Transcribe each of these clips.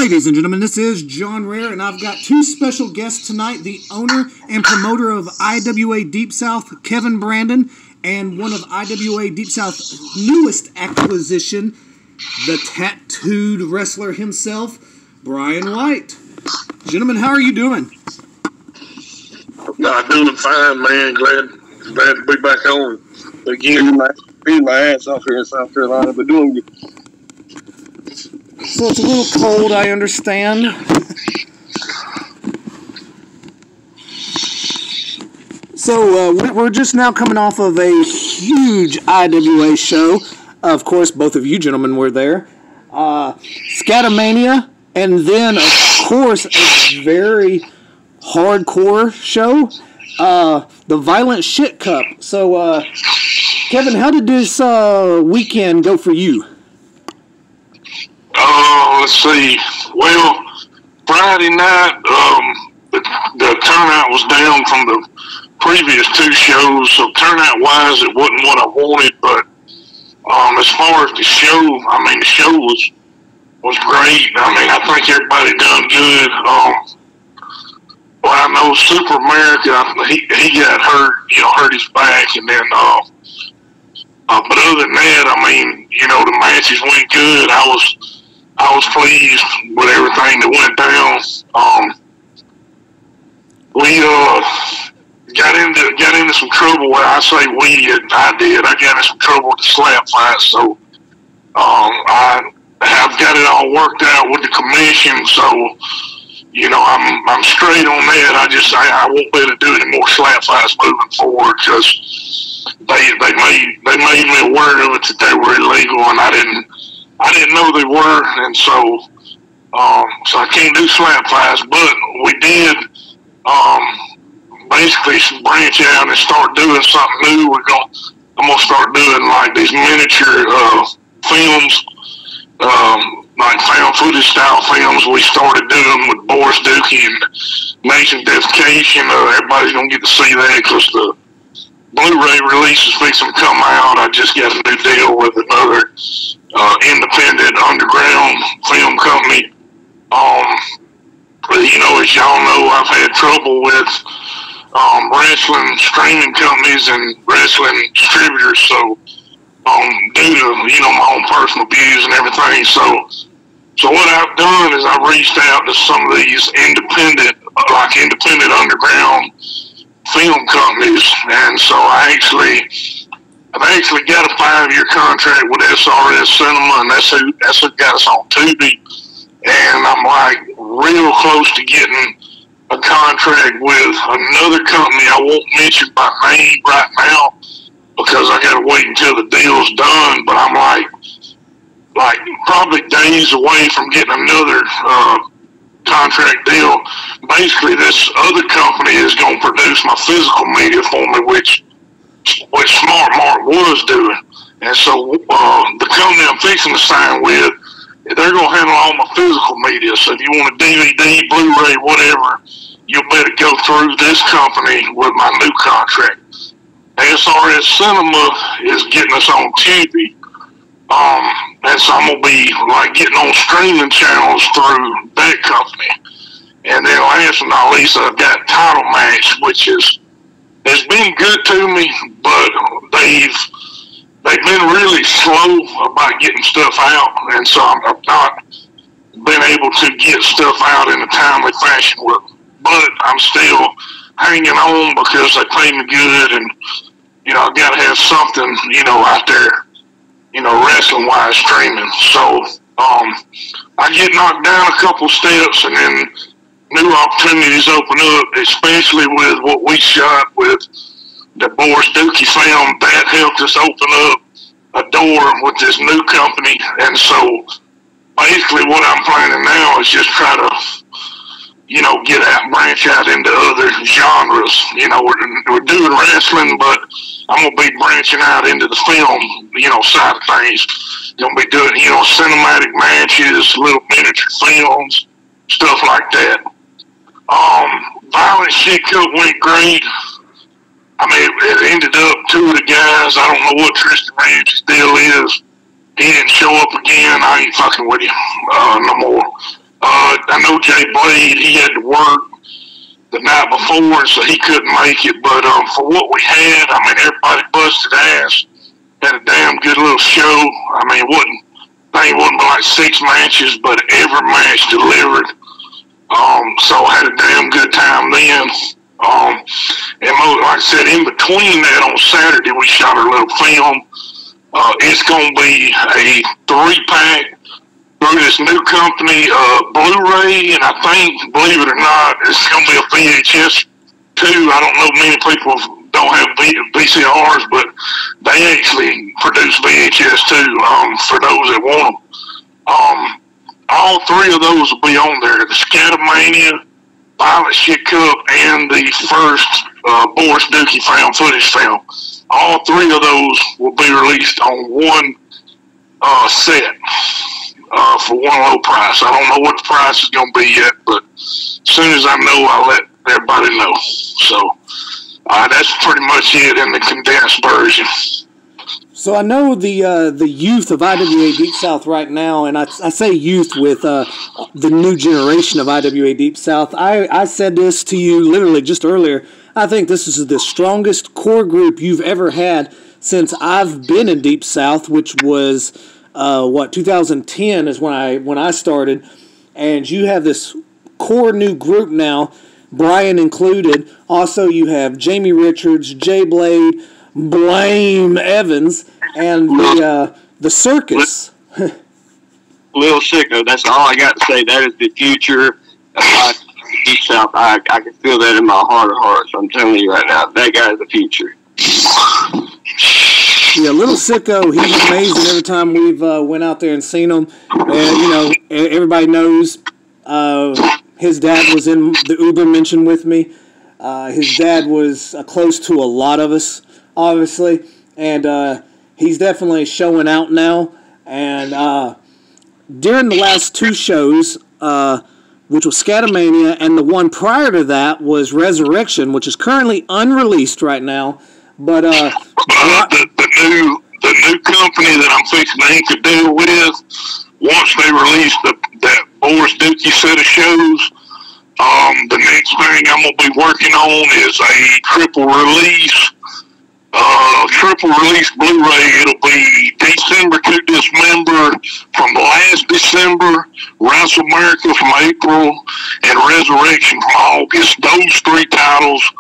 Ladies and gentlemen, this is John Rare, and I've got two special guests tonight, the owner and promoter of IWA Deep South, Kevin Brannen, and one of IWA Deep South's newest acquisition, the tattooed wrestler himself, Brian White. Gentlemen, how are you doing? Doing fine, man. Glad to be back on again. Being my ass off here in South Carolina, but doing good. So it's a little cold, I understand. So we're just now coming off of a huge IWA show. Of course, both of you gentlemen were there. Scatomania, and then, of course, a very hardcore show, the Violent Shit Cup. So, Kevin, how did this weekend go for you? Let's see. Well, Friday night, the turnout was down from the previous two shows, so turnout-wise, it wasn't what I wanted, but as far as the show, the show was great. I think everybody done good. Well, I know Super America, he got hurt his back, and then, but other than that, the matches went good. I was pleased with everything that went down. We got into some trouble. Well, I say I did. I got into some trouble with the slap fight, so I have got it all worked out with the commission. So I'm straight on that. I won't be able to do any more slap fights moving forward because they made me aware of it that they were illegal, and I didn't know they were, and so I can't do slap fights. But we did basically branch out and start doing something new. I'm gonna start doing like these miniature films, like found footage style films. We started doing with Boris Dookie and Nation Defecation. Everybody's gonna get to see that because the Blu-ray release is fixing to come out. I just got a new deal with another independent underground film company. As y'all know, I've had trouble with wrestling streaming companies and wrestling distributors, so due to my own personal views and everything. So what I've done is I've reached out to some of these independent underground film companies, and so I've actually got a 5-year contract with SRS Cinema, and that's who got us on Tubi. And I'm like real close to getting a contract with another company I won't mention by name right now because I got to wait until the deal's done. But I'm like probably days away from getting another contract deal. Basically, this other company is going to produce my physical media for me, which Smart Mark was doing. And so the company I'm fixing to sign with, they're going to handle all my physical media. So if you want a DVD, Blu-ray, whatever, you'll better go through this company with my new contract. SRS Cinema is getting us on Tubi. And so I'm going to be like getting on streaming channels through that company. And then last but not least, I've got Title Match, which has been good to me, but they've been really slow about getting stuff out, and so I've not been able to get stuff out in a timely fashion with them. But I'm still hanging on because they pay me good, and I got to have something out there wrestling-wise streaming. So I get knocked down a couple steps, and then new opportunities open up, especially with what we shot with the Boris Dookie film. That helped us open up a door with this new company. And so basically what I'm planning now is just try to, get out, branch out into other genres. We're doing wrestling, but I'm going to be branching out into the film, side of things. Going to be doing, cinematic matches, little miniature films, stuff like that. Violent Shit Cup went great. It ended up 2 of the guys, I don't know what Tristan Ramsey's deal is. He didn't show up again. I ain't fucking with him no more. I know Jay Blade, he had to work the night before, so he couldn't make it. But for what we had, I mean, everybody busted ass. Had a damn good little show. I mean, I think it wasn't like 6 matches, but every match delivered. So I had a damn good time then. And like I said, in between that on Saturday, we shot our little film. It's going to be a 3-pack through this new company, Blu-ray, and I think, believe it or not, it's going to be a VHS too. I don't know, many people don't have VCRs, but they actually produce VHS too, for those that want them. All 3 of those will be on there: the Scatomania, Pilot Shit Cup, and the first Boris Dookie found footage film. All 3 of those will be released on one set for one low price. I don't know what the price is going to be yet, but as soon as I know, I'll let everybody know. So that's pretty much it in the condensed version. So I know the youth of IWA Deep South right now, and I say youth with the new generation of IWA Deep South. I said this to you literally just earlier. I think this is the strongest core group you've ever had since I've been in Deep South, which was 2010 is when I started, and you have this core new group now, Brian included. Also, you have Jamie Richards, Jay Blade, Blame Evans, and the circus. Lil Sicko, that's all I got to say. That is the future of Deep South. I can feel that in my heart of hearts. I'm telling you right now, that guy is the future. Yeah, Little Sicko, he's amazing every time we've went out there and seen him. And, everybody knows his dad was in the Uber mention with me. His dad was close to a lot of us, obviously. And he's definitely showing out now. And during the last 2 shows, which was Scatomania, and the one prior to that was Resurrection, which is currently unreleased right now. But the new company that I'm fixing to ink a deal with, once they release that Boris Dookie set of shows, the next thing I'm gonna be working on is a triple release Blu-ray. It'll be December to Dismember from last December, Rise of America from April, and Resurrection from August. Those 3 titles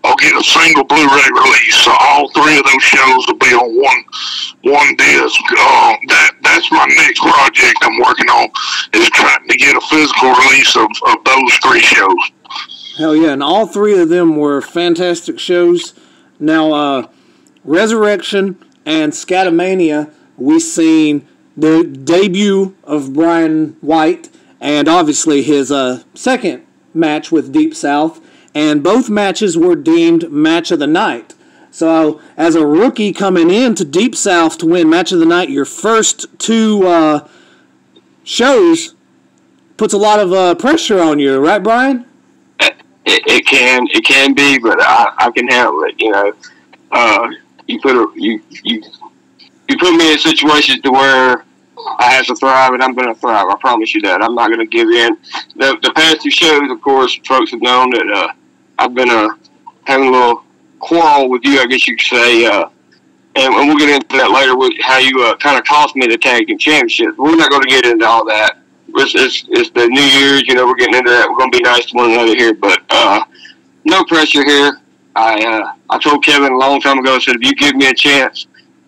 will get a single Blu-ray release. So all 3 of those shows will be on one disc. That's my next project I'm working on, is trying to get a physical release of those 3 shows. Hell yeah, and all 3 of them were fantastic shows. Now, Resurrection and Scatomania, we seen the debut of Brian White, and obviously his second match with Deep South, and both matches were deemed Match of the Night. So, as a rookie coming into Deep South to win Match of the Night, your first 2 shows puts a lot of pressure on you, right, Brian? It can be, but I can handle it. You put me in situations to where I have to thrive, and I'm going to thrive. I promise you that. I'm not going to give in. The past 2 shows, of course, folks have known that I've been having a little quarrel with you, I guess you could say, and we'll get into that later with how you kind of cost me the tag team championship. We're not going to get into all that. It's the New Year's, we're getting into that. We're going to be nice to one another here, but no pressure here. I told Kevin a long time ago, I said, if you give me a chance,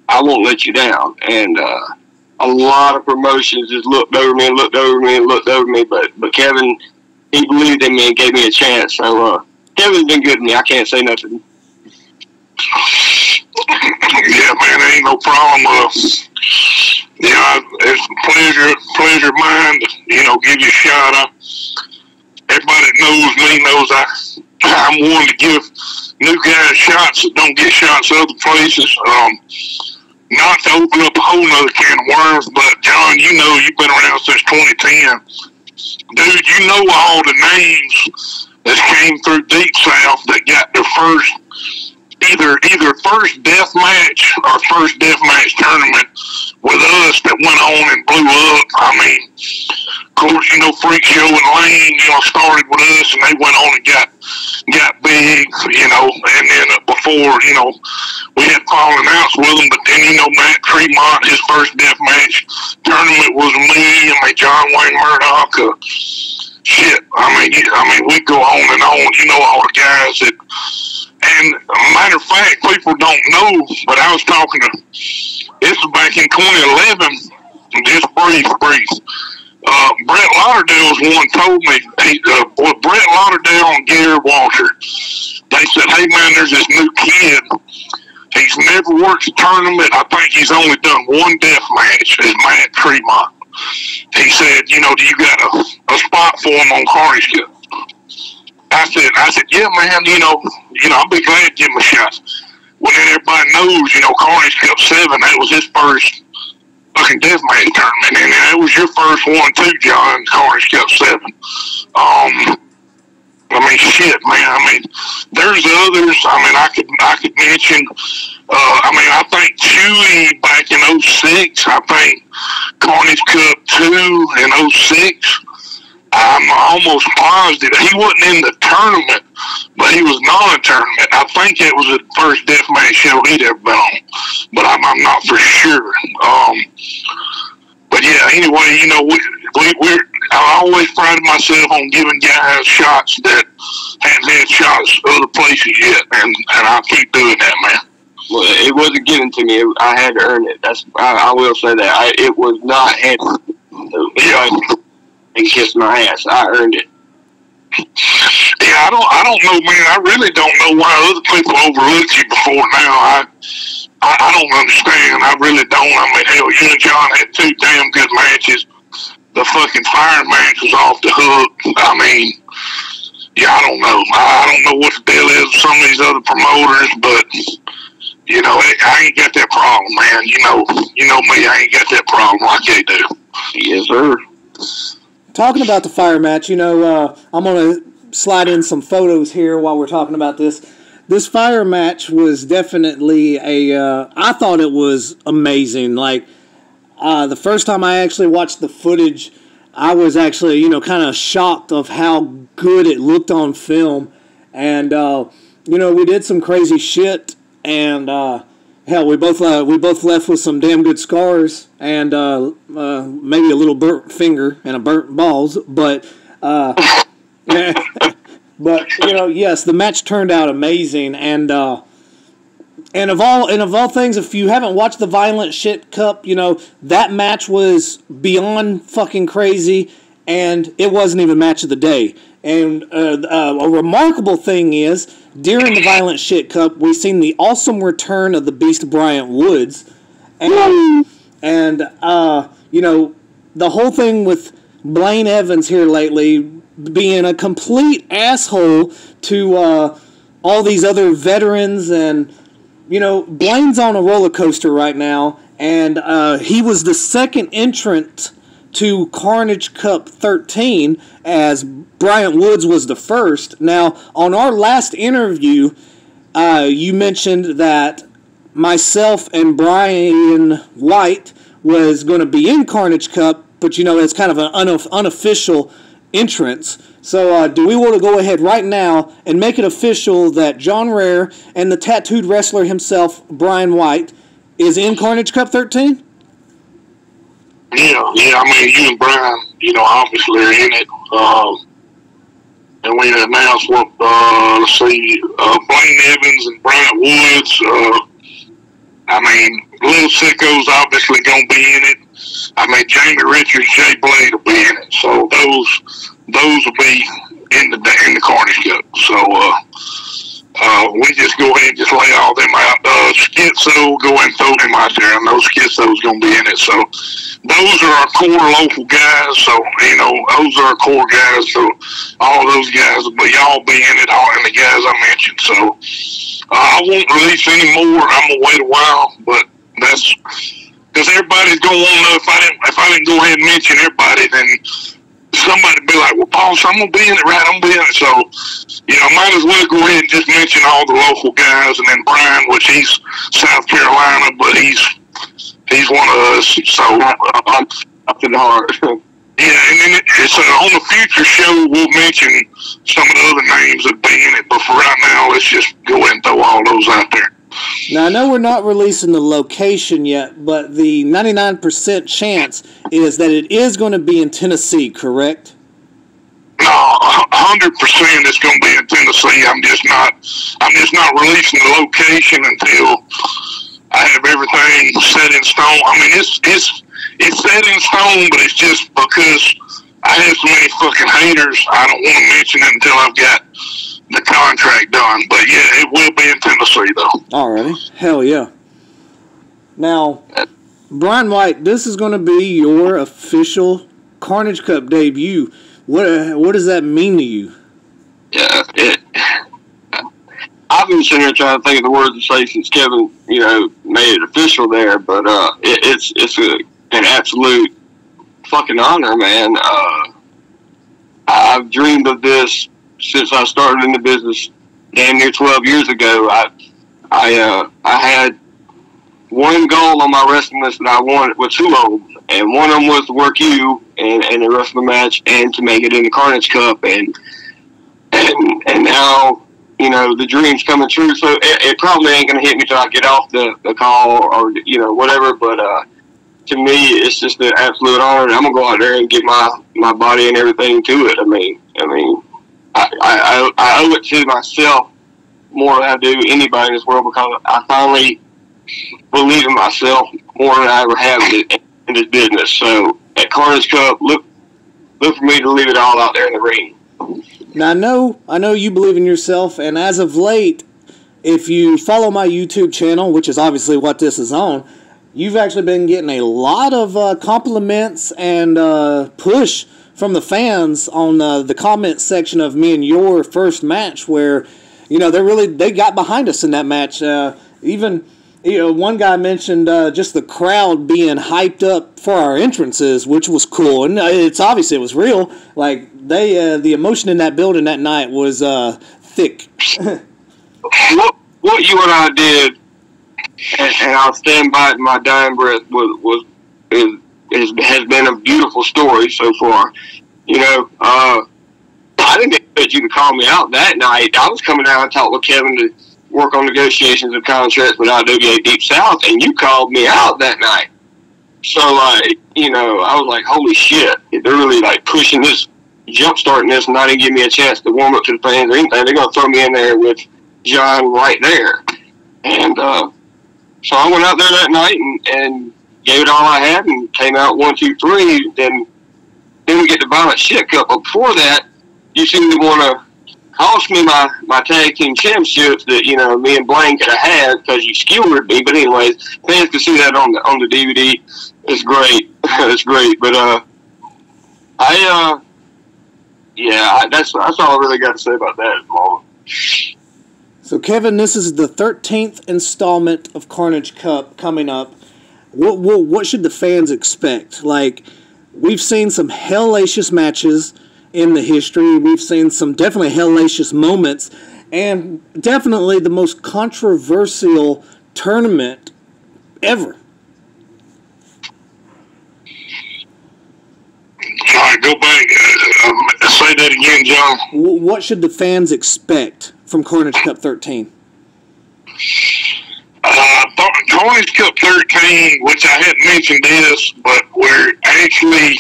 I won't let you down. And a lot of promotions just looked over me, but Kevin, he believed in me and gave me a chance. So Kevin's been good to me. I can't say nothing. Yeah, man, ain't no problem. It's a pleasure of mine to, give you a shout out. Everybody that knows me knows I'm willing to give new guys shots that don't get shots other places. Not to open up a whole nother can of worms, but John, you've been around since 2010. Dude, you know all the names that came through Deep South that got their either first death match or first death match tournament with us that went on and blew up. I mean, of course, Freak Show and Lane, started with us, and they went on and got big, and then before, we had fallen outs with them, but then, Matt Tremont, his first death match tournament was me and John Wayne Murdoch. Shit, I mean, we go on and on, all the guys that, and matter of fact, people don't know, but I was talking to, this was back in 2011, just brief. Brett Lauderdale was one told me, Brett Lauderdale and Gary Walter, they said, hey man, there's this new kid, he's never worked a tournament, I think he's only done one death match, is Matt Tremont. He said, do you got a spot for him on Carnage Cup? I said, yeah, man, I'll be glad to give him a shot. Well, then everybody knows, Carnage Cup 7, that was his first fucking deathmatch tournament, and that was your first one too, John, Carnage Cup 7. I mean, shit, man. I mean, there's others. I mean, I could mention. I think Chewy back in '06. I think Carnage Cup 2 in '06. I'm almost positive he wasn't in the tournament, but he was non-tournament. I think it was the first deathmatch show he'd ever been on, but I'm not for sure. But yeah, anyway, I always prided myself on giving guys shots that hadn't had shots other places yet, and I'll keep doing that, man. Well, it wasn't given to me. I had to earn it. I will say that. It was not handed. Yeah. And kiss my ass. I earned it. Yeah, I don't know, man. I really don't know why other people overlooked you before now. I don't understand. I really don't. I mean, hell, you and John had 2 damn good matches. The fucking fire match was off the hook. I mean, yeah, I don't know. I don't know what the deal is with some of these other promoters, but I ain't got that problem, man. You know me. I ain't got that problem like they do. Yes, sir. Talking about the fire match, I'm going to slide in some photos here while we're talking about this. This fire match was definitely I thought it was amazing. Like, the first time I actually watched the footage, I was actually, kind of shocked of how good it looked on film. And, we did some crazy shit, and, hell, we both left with some damn good scars and maybe a little burnt finger and a burnt balls. But yes, the match turned out amazing. And of all things, if you haven't watched the Violent Shit Cup, that match was beyond fucking crazy, and it wasn't even match of the day. And a remarkable thing is, during the Violent Shit Cup, we've seen the awesome return of the Beast Bryant Woods. And the whole thing with Blaine Evans here lately being a complete asshole to all these other veterans. And, Blaine's on a roller coaster right now. And he was the second entrant to Carnage Cup 13, as Bryant Woods was the first. Now, on our last interview, you mentioned that myself and Brian White was going to be in Carnage Cup, but it's kind of an unofficial entrance. So do we want to go ahead right now and make it official that John Rare and the tattooed wrestler himself, Brian White, is in Carnage Cup 13? Yeah, I mean, you and Brian, obviously are in it. And we announced what, Blaine Evans and Bryant Woods. I mean, Little Sicko's obviously going to be in it. I mean, Jamie Richards, Jay Blade will be in it. So those will be in the Carnage Cup. So, we just go ahead and just lay all them out. Schizo, go ahead and throw them out there. I know Schizo's going to be in it. So those are our core local guys. So, those are our core guys. So all those guys, but y'all be in it, all and the guys I mentioned. So I won't release any more. I'm going to wait a while, but that's because everybody's going to want to know if I didn't go ahead and mention everybody, then somebody be like, well, boss, I'm going to be in it, right? I'm going to be in it. So, might as well go ahead and just mention all the local guys. And then Brian, which he's South Carolina, but he's He's one of us. So I'm up to the heart. Yeah, and then on the future show, we'll mention some of the other names that be in it. But for right now, let's just go ahead and throw all those out there. Now, I know we're not releasing the location yet, but the 99% chance is that it is going to be in Tennessee, correct? No, 100% it's going to be in Tennessee. I'm just not releasing the location until I have everything set in stone. I mean, it's set in stone, but it's just because I have so many fucking haters, I don't want to mention it until I've got the contract done. But yeah, it will be in Tennessee, though. Alrighty. Hell yeah. Now, Brian White, this is going to be your official Carnage Cup debut. What does that mean to you? Yeah, I've been sitting here trying to think of the words to say since Kevin, made it official there. But it's an absolute fucking honor, man. I've dreamed of this since I started in the business damn near 12 years ago. I had one goal on my wrestling list that I wanted, well, two of them, and one of them was to work you and the rest of the match and to make it in the Carnage Cup, and now, the dream's coming true. So it probably ain't going to hit me till I get off the call or, whatever, but to me, it's just an absolute honor, and I'm going to go out there and get my body and everything to it. I mean, I owe it to myself more than I do anybody in this world, because I finally believe in myself more than I ever have in this business. So at Carnage Cup, look for me to leave it all out there in the ring. Now, I know you believe in yourself, and as of late, if you follow my YouTube channel, which is obviously what this is on, you've actually been getting a lot of compliments and push from the fans on the comment section of me and your first match, where they got behind us in that match. Even one guy mentioned just the crowd being hyped up for our entrances, which was cool, and it was real. Like the emotion in that building that night was thick. What you and I did, and I'll stand by it in my dying breath, has been a beautiful story so far. I didn't expect you to call me out that night. I was coming down and talk with Kevin to work on negotiations of contracts with IWA Deep South, and you called me out that night. So, I was like, holy shit, they're really, pushing this, jump-starting this, and not even giving me a chance to warm up to the fans or anything. They're going to throw me in there with John right there. And so I went out there that night and gave it all I had and came out 1, 2, 3. Then we get the Violent Shit Cup. But before that, you seem to want to cost me my tag team championships that, me and Blaine could have had because you skewered me. But anyways, fans can see that on the DVD. It's great. It's great. But that's all I really got to say about that at the moment. So, Kevin, this is the 13th installment of Carnage Cup coming up. What should the fans expect? We've seen some hellacious matches in the history. We've seen some definitely hellacious moments, and definitely the most controversial tournament ever. All right, go back. Say that again, John. What should the fans expect from Carnage Cup 13? Carnage Cup 13, which I hadn't mentioned this, but we're actually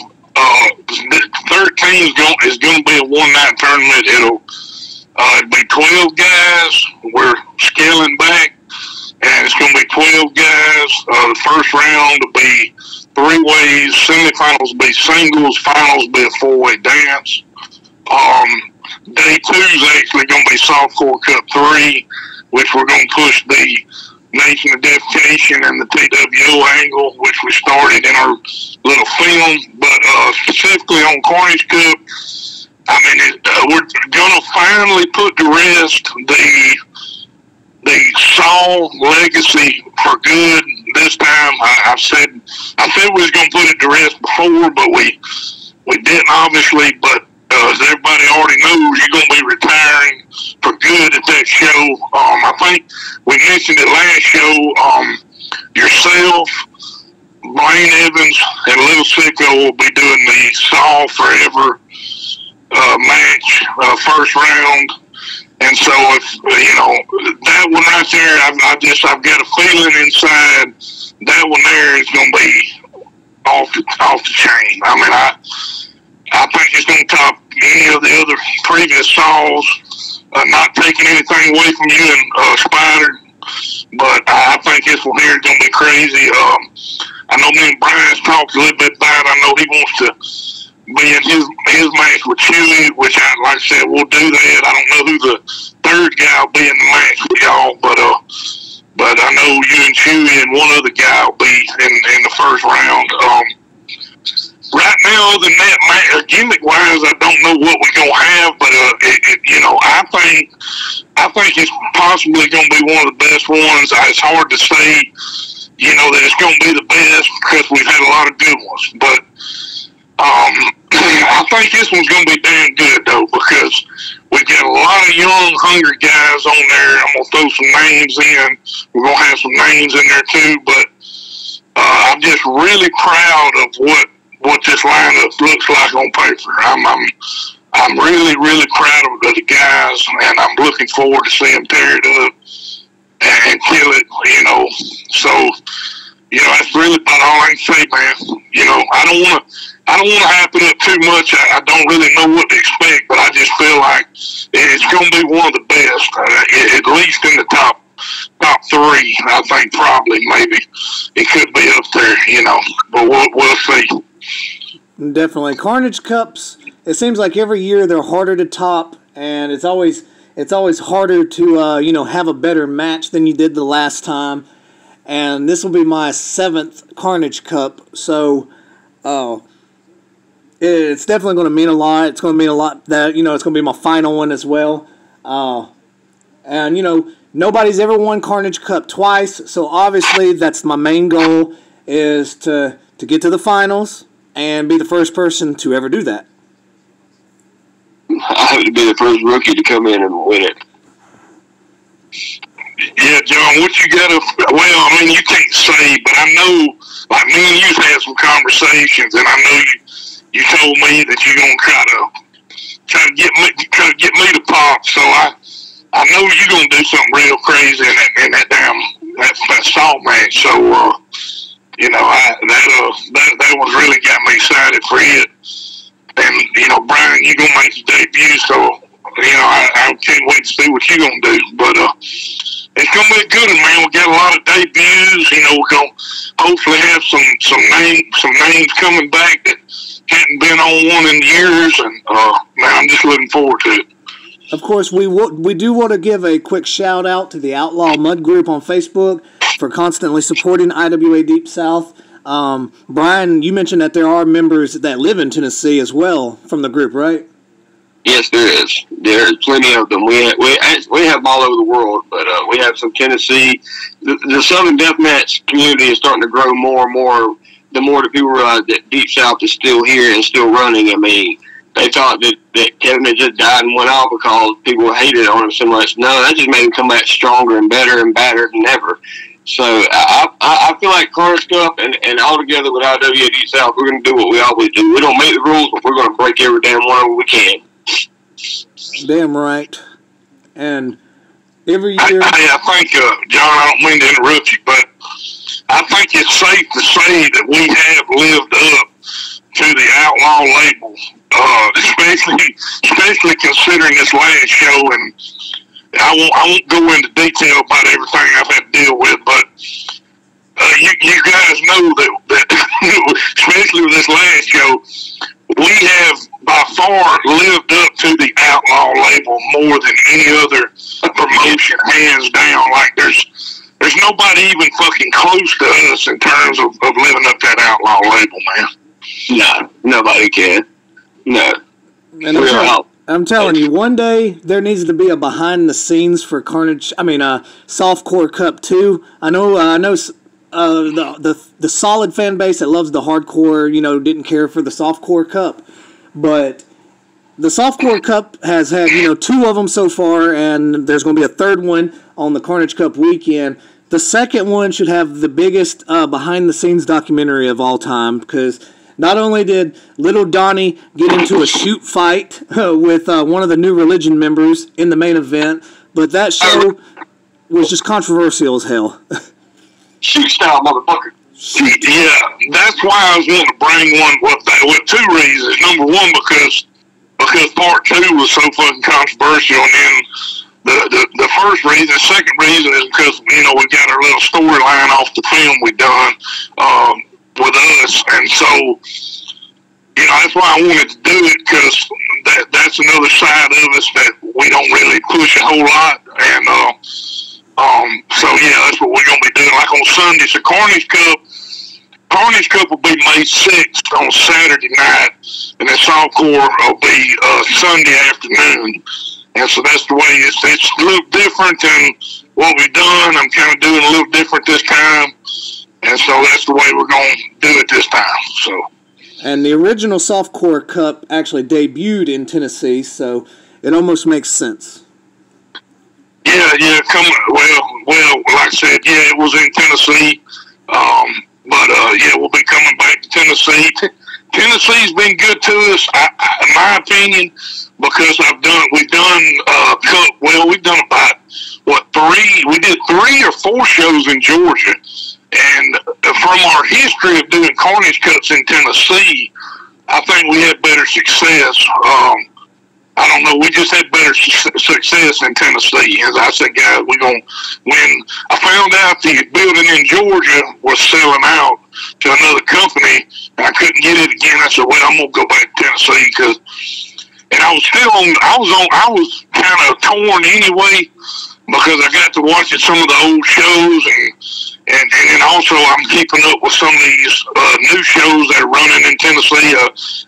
13 is going to be a one-night tournament. It'll be 12 guys. We're scaling back, and it's going to be 12 guys. The first round will be 3 ways. Semifinals will be singles. Finals will be a 4-way dance. Day 2 is actually going to be Softcore Cup 3, which we're going to push the Nation of Defecation and the TWO angle, which we started in our little film. But specifically on Carnage Cup, we're going to finally put to rest the Saw legacy for good. This time, I said we was going to put it to rest before, but we didn't, obviously. But as everybody already knows, you're going to be retiring for good at that show. I think we mentioned it last show. Yourself, Blaine Evans and Little Sicko will be doing the Saw Forever match, first round. And so, if that one right there, I've got a feeling inside that one there is going to be off the chain. I mean, I think it's going to top any of the other previous Saws. Not taking anything away from you and Spider, but I think this one here is going to be crazy. I know me and Brian's talked a little bit about it. I know he wants to be in his match with Chewy, which like I said, we'll do that. I don't know who the third guy will be in the match with y'all, but I know you and Chewy and one other guy will be in the first round. Right now, other than that, gimmick-wise, I don't know what we're going to have, but I think it's possibly going to be one of the best ones. It's hard to say, that it's going to be the best because we've had a lot of good ones. But I think this one's going to be damn good, though, because we've got a lot of young, hungry guys on there. I'm going to throw some names in. We're going to have some names in there, too. But I'm just really proud of what this lineup looks like on paper. I'm really, really proud of the guys, and I'm looking forward to seeing them tear it up and kill it, So, that's really about all I can say, man. I don't want to hype it up too much. I don't really know what to expect, but I just feel like it's going to be one of the best, at least in the top three. I think probably, maybe it could be up there, but we'll see. Definitely. Carnage Cups, it seems like every year they're harder to top, and it's always harder to have a better match than you did the last time. And this will be my 7th Carnage Cup, so it's definitely going to mean a lot. It's going to mean a lot that it's going to be my final one as well. And nobody's ever won Carnage Cup twice, so obviously that's my main goal, is to get to the finals and be the first person to ever do that. I have to be the first rookie to come in and win it. Yeah, John, what you got to, you can't say, but I know, like me and you've had some conversations, and I know you told me that you're going to try to get me to pop, so I know you're going to do something real crazy in that salt match, so, that one's really got me excited for it. And, Brian, you're going to make your debut, so, I can't wait to see what you're going to do. But it's going to be a good one, man. We got a lot of debuts. We're going to hopefully have some names coming back that hadn't been on one in years. And, man, I'm just looking forward to it. Of course, we do want to give a quick shout-out to the Outlaw Mud Group on Facebook for constantly supporting IWA Deep South. Brian, you mentioned that there are members that live in Tennessee as well from the group, right? Yes, there is. There's plenty of them. We have them all over the world, but we have some Tennessee. The Southern Deathmatch community is starting to grow more and more. The more that people realize that Deep South is still here and still running. I mean, they thought that Kevin had just died and went off because people hated on him so much. No, that just made him come back stronger and better than ever. So I feel like Carnage Cup and all together with IWA Deep South, we're going to do what we always do. We don't make the rules, but we're going to break every damn one we can. Damn right. And every year... I think, John, I don't mean to interrupt you, but I think it's safe to say that we have lived up to the Outlaw label, especially considering this last show, and I won't go into detail about everything I've had to deal with, but you guys know that especially with this last show, we have by far lived up to the Outlaw label more than any other promotion, hands down. Like there's nobody even fucking close to us in terms of living up that Outlaw label, man. No, nobody can. No. And I'm telling you, one day there needs to be a behind the scenes for Softcore Cup 2. I know the solid fan base that loves the hardcore, didn't care for the Softcore Cup, but the Softcore Cup has had, 2 of them so far, and there's going to be a third one on the Carnage Cup weekend. The second one should have the biggest behind-the-scenes documentary of all time, because not only did Little Donnie get into a shoot fight with one of the New Religion members in the main event, but that show was just controversial as hell. Shoot style, motherfucker. Yeah, that's why I was wanting to bring one with two reasons. Number one, because part two was so fucking controversial, and then the first reason, the second reason is because, we got our little storyline off the film we done with us, and so, that's why I wanted to do it, because that's another side of us that we don't really push a whole lot, and so yeah, that's what we're going to be doing. Like on Sunday, so Carnage Cup will be May 6th on Saturday night, and then Softcore will be Sunday afternoon. And so that's the way it's a little different than what we've done. I'm kind of doing a little different this time. And so that's the way we're going to do it this time. So. And the original Softcore Cup actually debuted in Tennessee, so it almost makes sense. Yeah, well, like I said, yeah, it was in Tennessee. But yeah, we'll be coming back to Tennessee. Tennessee's been good to us, in my opinion, because we've done about, we did 3 or 4 shows in Georgia. And from our history of doing Carnage Cups in Tennessee, I think we had better success. I don't know. We just had better success in Tennessee. As I said, guys, when I found out the building in Georgia was selling out to another company, and I couldn't get it again, I said, well, I'm going to go back to Tennessee, and I was kind of torn anyway, because I got to watching some of the old shows, and then also I'm keeping up with some of these new shows that are running in Tennessee.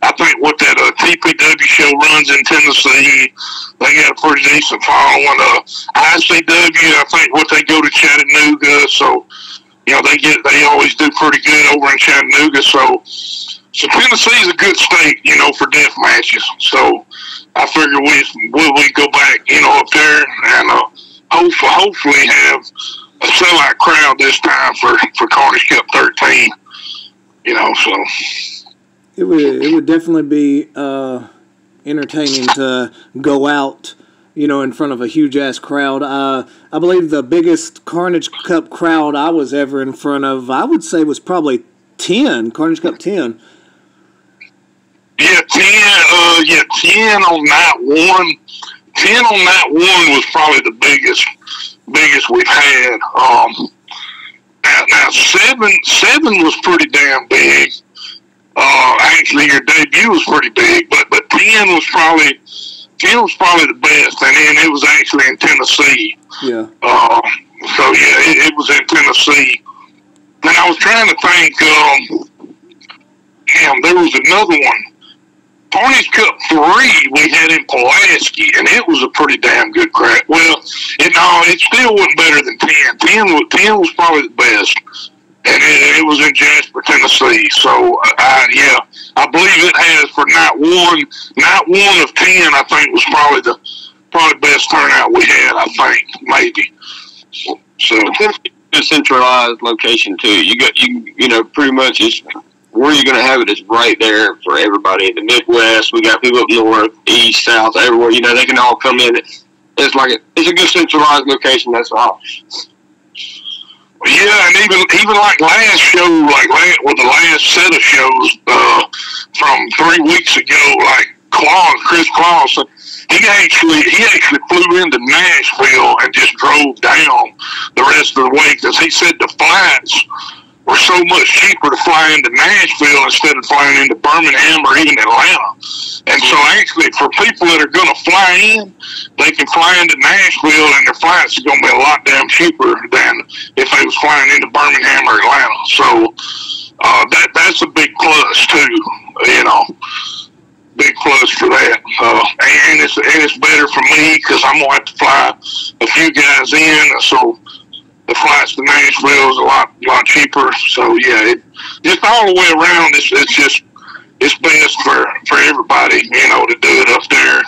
I think what that TPW show runs in Tennessee, they got a pretty decent following. ICW, I think what they go to Chattanooga, so they always do pretty good over in Chattanooga. So Tennessee's a good state, for death matches. So I figure we go back, up there and hopefully have a sellout crowd this time for Carnage Cup 13. So it would definitely be entertaining to go out, in front of a huge ass crowd. I believe the biggest Carnage Cup crowd I was ever in front of, I would say, was probably 10, Carnage Cup 10. Yeah, 10 on night one. 10 on night one was probably the biggest we've had. Now 7 was pretty damn big. Actually, your debut was pretty big, but 10 was probably the best, and then it was actually in Tennessee. Yeah. So yeah, it was in Tennessee. And I was trying to think. There was another one. Carnage Cup 3 we had in Pulaski, and it was a pretty damn good crowd. Well, it still wasn't better than 10. 10 was probably the best, and it was in Jasper, Tennessee. So, I believe it has for night one. Night one of 10, I think, was probably the best turnout we had. I think maybe. So, a centralized location too. You pretty much is. Where you're going to have it is right there for everybody in the Midwest. We got people up north, east, south, everywhere. They can all come in. It's a good centralized location. That's all. Yeah, and even like last show, the last set of shows from 3 weeks ago, like Chris Claus, he actually flew into Nashville and just drove down the rest of the way, because he said the flights were so much cheaper to fly into Nashville instead of flying into Birmingham or even Atlanta. And so actually for people that are going to fly in, they can fly into Nashville, and their flights are going to be a lot damn cheaper than if they was flying into Birmingham or Atlanta. So that's a big plus too, big plus for that. And it's better for me, because I'm going to have to fly a few guys in, so the flights to Nashville is a lot cheaper. So yeah, just all the way around, it's best for everybody, to do it up there.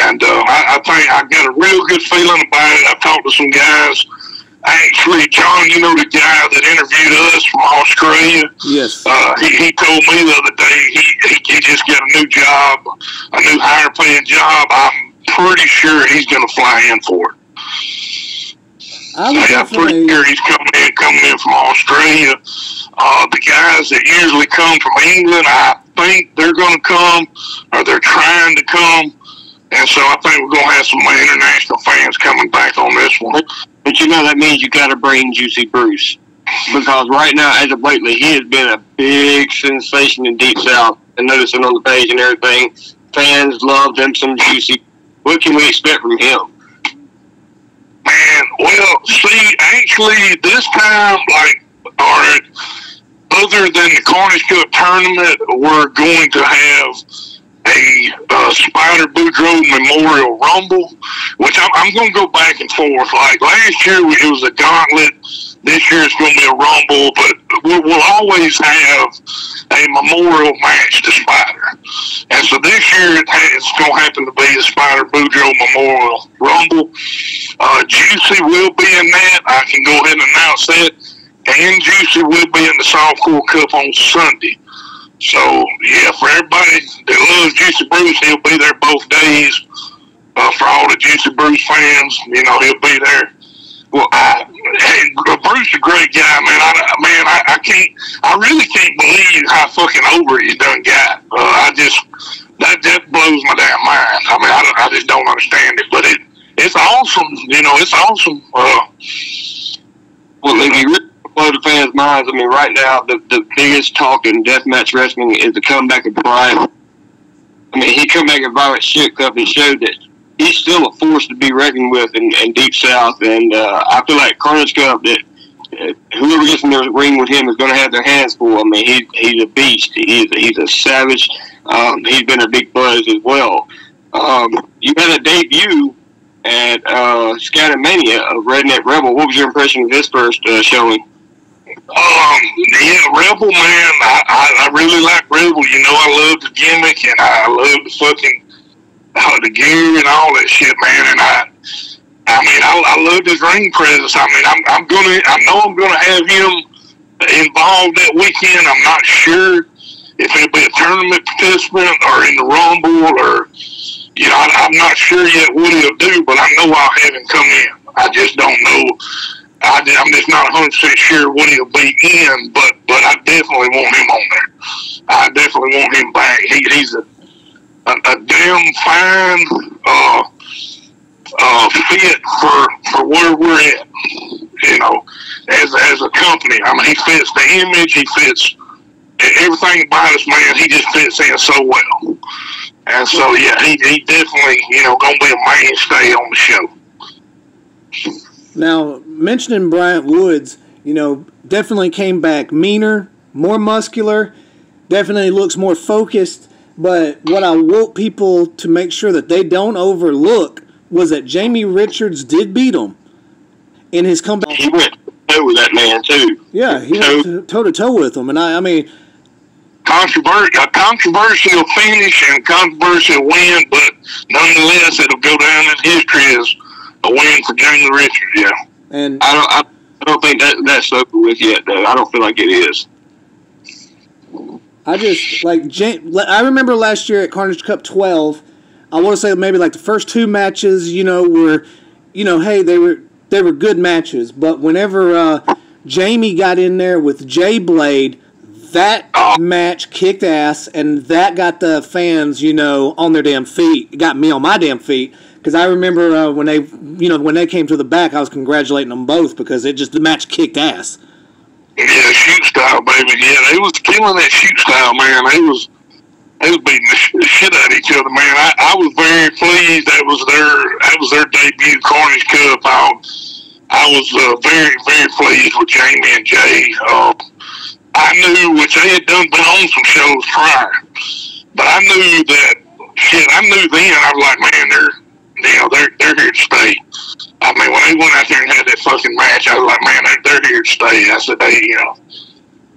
And I think I got a real good feeling about it. I've talked to some guys Actually, John, you know the guy that interviewed us from Australia? Yes. He told me the other day he just got a new job, a new higher paying job. I'm pretty sure he's going to fly in for it. I'm pretty sure he's coming in from Australia. The guys that usually come from England, I think they're going to come, or they're trying to come. And so I think we're going to have some international fans coming back on this one. But you know that means you got to bring Juicy Bruce, because right now, as of lately, he has been a big sensation in Deep South. And noticing on the page and everything, fans love them some Juicy. What can we expect from him? Man, well, see, actually, this time, like, all right, other than the Carnage Cup tournament, we're going to have a Spider Boudreaux Memorial Rumble, which I'm going to go back and forth. Like last year, it was a gauntlet. This year, it's going to be a Rumble, but we'll always have a memorial match to Spider. And so this year, it's going to happen to be the Spider Boudreaux Memorial Rumble. Juicy will be in that. I can go ahead and announce that. And Juicy will be in the Softcore Cup on Sunday. So, yeah, for everybody that loves Juicy Bruce, he'll be there both days. For all the Juicy Bruce fans, you know, he'll be there. Well, Bruce is a great guy, man. I really can't believe how fucking over he done got. That blows my damn mind. I mean, I just don't understand it, but it's awesome. You know, it's awesome. Well, if you really blow the fans' minds, I mean, right now, the biggest talk in deathmatch wrestling is the comeback of Brian. I mean, he come back at Violent Shit Cup and showed that he's still a force to be reckoned with in Deep South. And I feel like Carnage Cup, that whoever gets in the ring with him is going to have their hands full. I mean, he's a beast. He's a savage. He's been a big buzz as well. You had a debut at Scatomania of Redneck Rebel. What was your impression of his first showing? Yeah, Rebel, man. I really like Rebel. You know, I love the gimmick, and I love the fucking the gear and all that shit, man. And I love his ring presence. I mean, I know I'm gonna have him involved that weekend. I'm not sure if it'll be a tournament participant or in the Rumble, or you know, I'm not sure yet what he'll do. But I know I'll have him come in. I just don't know. I'm just not 100% sure what he'll be in, but I definitely want him on there. I definitely want him back. He's a damn fine fit for where we're at. You know, as a company. I mean, he fits the image. He fits everything about us, man. He just fits in so well. And so, yeah, he definitely, you know, gonna be a mainstay on the show. Now, mentioning Bryant Woods, you know, definitely came back meaner, more muscular, definitely looks more focused. But what I want people to make sure that they don't overlook was that Jamie Richards did beat him in his comeback. He went toe with that man, too. Yeah, he went toe-to-toe with him. And I mean, a controversial finish and controversial win, but nonetheless, it'll go down in history as a win for Jamie Richards, yeah. And I don't think that's over with yet, though. I don't feel like it is. I just, I remember last year at Carnage Cup 12, I want to say maybe like the first two matches, you know, were, you know, hey, they were good matches. But whenever Jamie got in there with Jay Blade, that match kicked ass, and that got the fans, you know, on their damn feet. It got me on my damn feet. Because I remember when they came to the back, I was congratulating them both because the match kicked ass. Yeah, shoot style, baby. Yeah, they was killing that shoot style, man. They was beating the shit out of each other, man. I was very pleased. That was their debut Carnage Cup. I was very, very pleased with Jamie and Jay. I knew, which they had been on some shows prior, but I knew that shit. I knew then. I was like, man, they're here to stay. I mean, when they went out there and had that fucking match, I was like, man, they're here to stay. I said, hey, you know,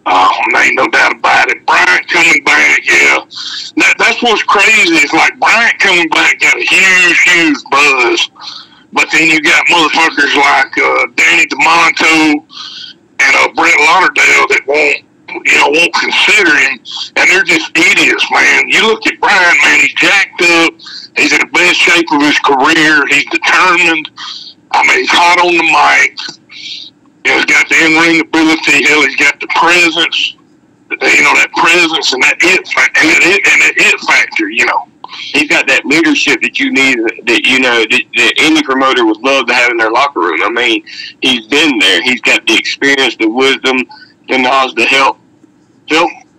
there ain't no doubt about it. Bryant coming back, yeah. That's what's crazy. It's like Bryant coming back got a huge, huge buzz. But then you got motherfuckers like Danny DeMonto and Brett Lauderdale that won't consider him, and they're just idiots, man. You look at Brian, man, he's jacked up. He's in the best shape of his career. He's determined. I mean, he's hot on the mic. He's got the in-ring ability. Hell, he's got the presence. That presence and that it factor. He's got that leadership that you need. That any promoter would love to have in their locker room. I mean, he's been there. He's got the experience, the wisdom, the knowledge to help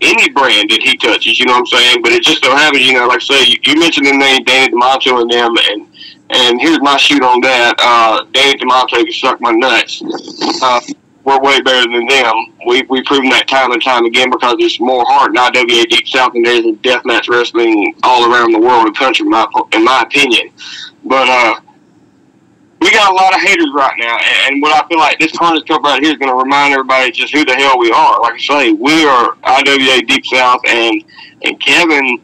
any brand that he touches. You know what I'm saying? But it just so happens, like I say, you mentioned the name Danny DeMonto and them, and here's my shoot on that. Danny DeMonto can suck my nuts. We're way better than them. We've proven that time and time again because there's more heart in IWA Deep South than there is in deathmatch wrestling all around the world and country, in my opinion. But we got a lot of haters right now, and what I feel like this Carnage Cup right here is going to remind everybody just who the hell we are. Like I say, we are IWA Deep South, and Kevin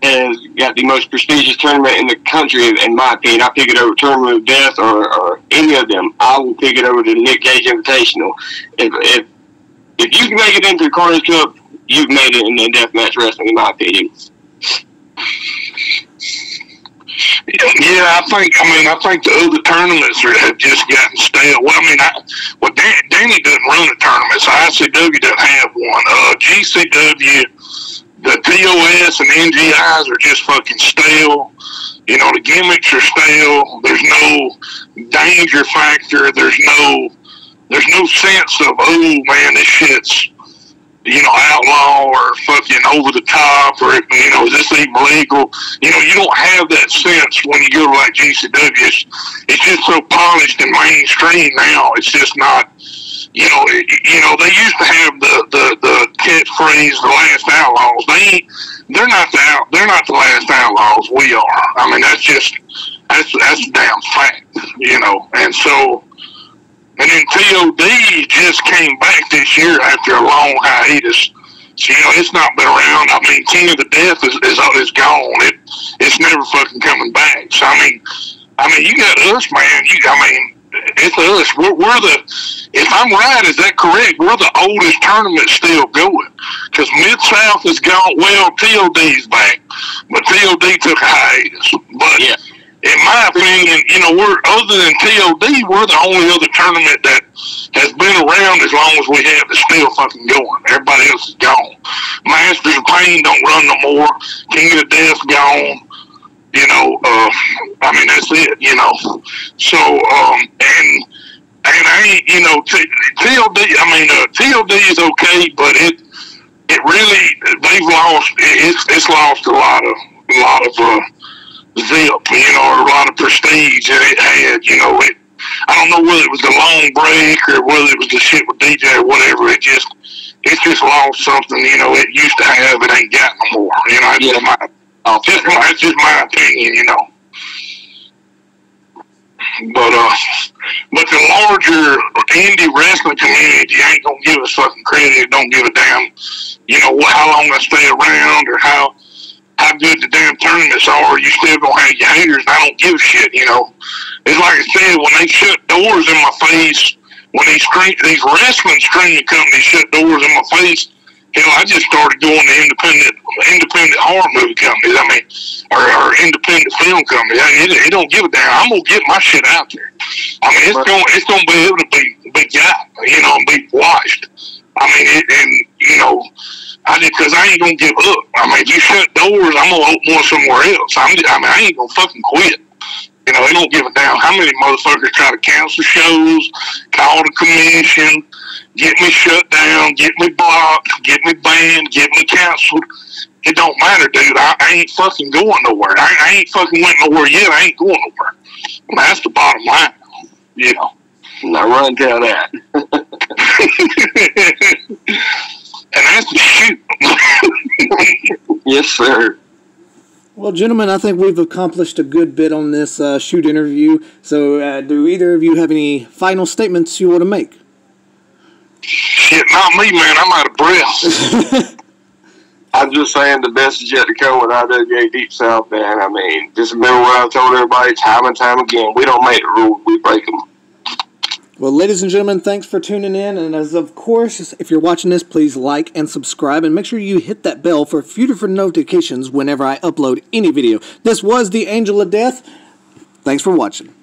has got the most prestigious tournament in the country, in my opinion. I pick it over Tournament of Death or any of them. I will pick it over the Nick Gage Invitational. If you can make it into the Carnage Cup, you've made it in deathmatch wrestling, in my opinion. Yeah, I think the other tournaments have just gotten stale. Well, Danny doesn't run a tournament, so ICW doesn't have one. GCW, the TOS and NGIs are just fucking stale. The gimmicks are stale. There's no danger factor. There's no sense of, oh man, this shit's outlaw or fucking over the top, or is this even legal? You don't have that sense when you go to like GCW. It's just so polished and mainstream now. It's just not. They used to have the catchphrase, the last outlaws. They're not the last outlaws. We are. I mean, that's a damn fact. And so. And then TOD just came back this year after a long hiatus. So, it's not been around. I mean, King of the Death is gone. It's never fucking coming back. So, I mean, you got us, man. It's us. We're the, if I'm right, is that correct? We're the oldest tournament still going. Because Mid-South is gone. Well, TOD's back. But TOD took a hiatus. But, yeah. In my opinion, we're, other than TOD, we're the only other tournament that has been around as long as we have that's still fucking going. Everybody else is gone. Masters of Pain don't run no more. King of the Death gone. That's it, So, and I ain't, TOD, TOD is okay, but it really, they've lost, it's lost a lot of zip, or a lot of prestige that it had, I don't know whether it was the long break or whether it was the shit with DJ or whatever. It's just lost something, it used to have, it ain't got no more. That's just my opinion, But the larger indie wrestling community ain't gonna give us fucking credit, don't give a damn, how long I stay around or how good the damn tournaments are. You still gonna have your haters, and I don't give a shit, It's like I said, when they shut doors in my face, when these wrestling streaming companies shut doors in my face, hell, I just started going to independent horror movie companies, or independent film companies. It don't give a damn. I'm gonna get my shit out there. It's gonna be able to be got, and be watched. Because I ain't gonna give up. If you shut doors, I'm gonna open one somewhere else. I ain't gonna fucking quit. They don't give a damn how many motherfuckers try to cancel shows, call the commission, get me shut down, get me blocked, get me banned, get me canceled. It don't matter, dude. I ain't fucking going nowhere. I ain't fucking went nowhere yet. I ain't going nowhere. That's the bottom line, Now run and tell that. And that's the shoot. Yes, sir. Well, gentlemen, I think we've accomplished a good bit on this shoot interview. So do either of you have any final statements you want to make? Shit, not me, man. I'm out of breath. I'm just saying the best is yet to come with IWA Deep South, man. I mean, just remember what I've told everybody time and time again. We don't make the rules, we break them. Well, ladies and gentlemen, thanks for tuning in. And as of course, if you're watching this, please like and subscribe. And make sure you hit that bell for future notifications whenever I upload any video. This was the Angel of Death. Thanks for watching.